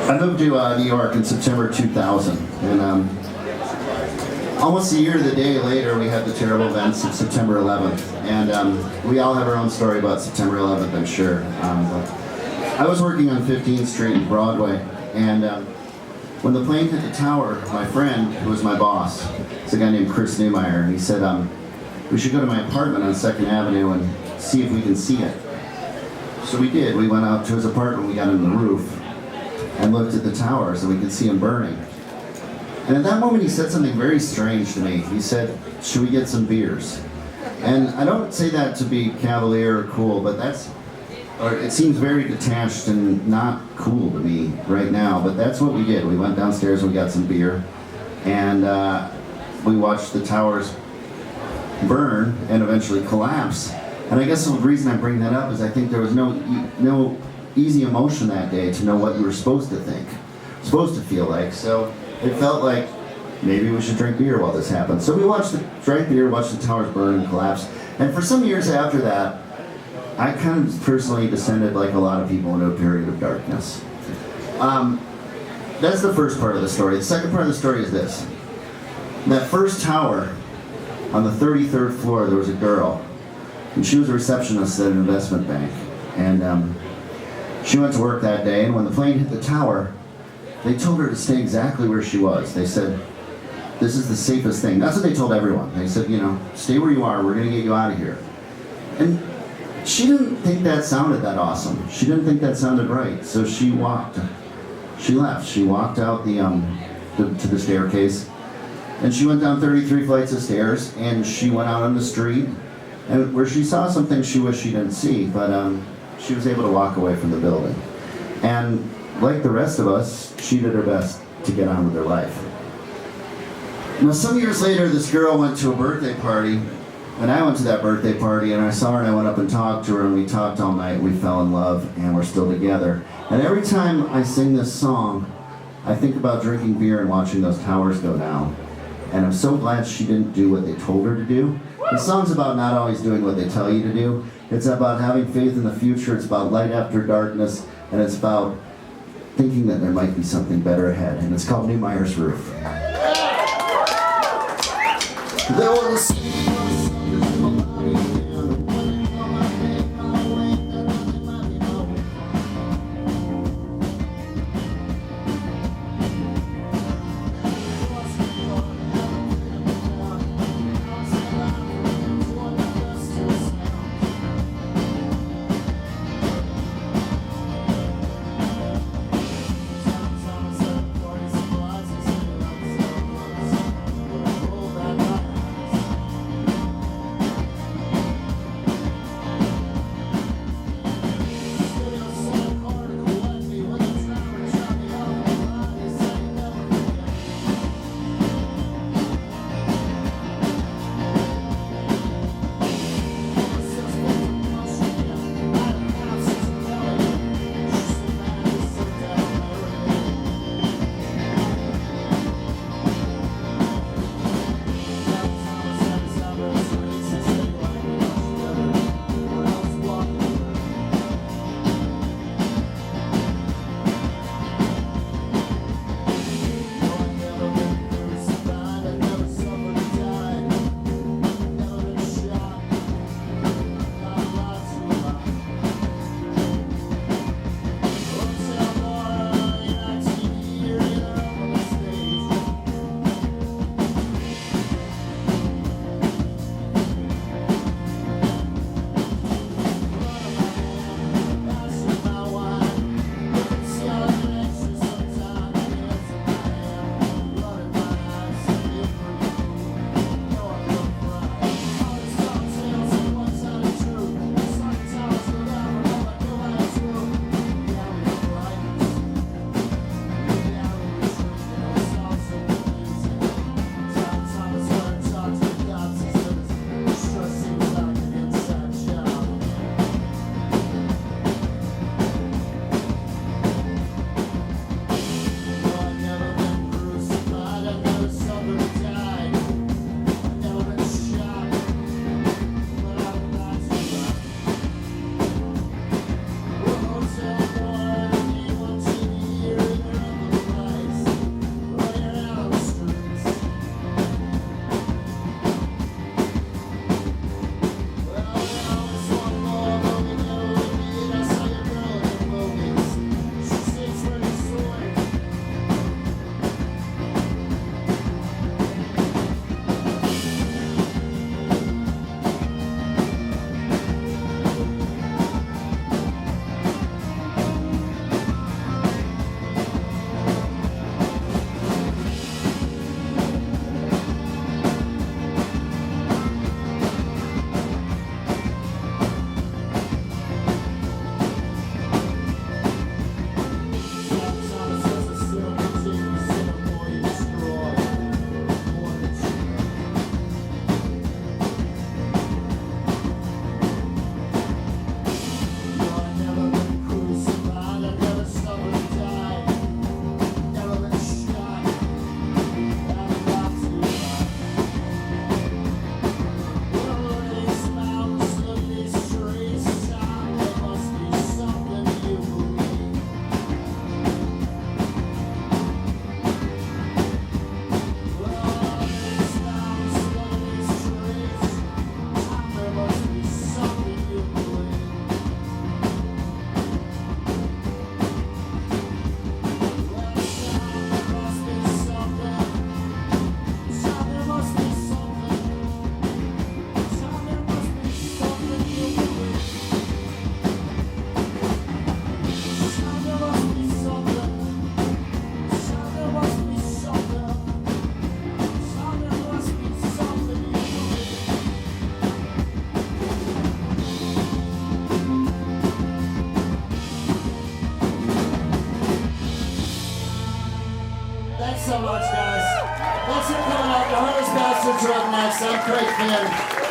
I moved to New York in September 2000, and almost a year to the day later, we had the terrible events of September 11th, and we all have our own story about September 11th, I'm sure. I was working on 15th Street in Broadway, and when the plane hit the tower, my friend, who was my boss, is a guy named Chris Newmeyer, and he said, we should go to my apartment on 2nd Avenue and see if we can see it. So we did. We went out to his apartment, we got on the roof, and looked at the towers, and we could see them burning. And at that moment, he said something very strange to me. He said, should we get some beers? And I don't say that to be cavalier or cool, but it seems very detached and not cool to me right now, but that's what we did. We went downstairs, we got some beer, and we watched the towers burn and eventually collapse. And I guess the reason I bring that up is I think there was no easy emotion that day to know what you were supposed to think, supposed to feel like. So it felt like maybe we should drink beer while this happened. So we drank beer, watched the towers burn and collapse. And for some years after that, I kind of personally descended, like a lot of people, into a period of darkness. That's the first part of the story. The second part of the story is this. That first tower, on the 33rd floor, there was a girl, and she was a receptionist at an investment bank. And she went to work that day, and when the plane hit the tower, they told her to stay exactly where she was. They said, this is the safest thing. That's what they told everyone. They said, stay where you are, we're gonna get you out of here. And she didn't think that sounded that awesome. She didn't think that sounded right, so she left. She walked out to the staircase, and she went down 33 flights of stairs, and she went out on the street, and where she saw something she wished she didn't see, but she was able to walk away from the building. And like the rest of us, she did her best to get on with her life. Now, some years later, this girl went to a birthday party, and I went to that birthday party, and I saw her, and I went up and talked to her, and we talked all night. We fell in love, and we're still together. And every time I sing this song, I think about drinking beer and watching those towers go down. And I'm so glad she didn't do what they told her to do. The song's about not always doing what they tell you to do. It's about having faith in the future. It's about light after darkness, and it's about thinking that there might be something better ahead. And it's called Newmeyer's Roof. There was Thanks so much, guys. Thanks for coming out to Harley's Bastards Roughnecks. I'm Craig Finn.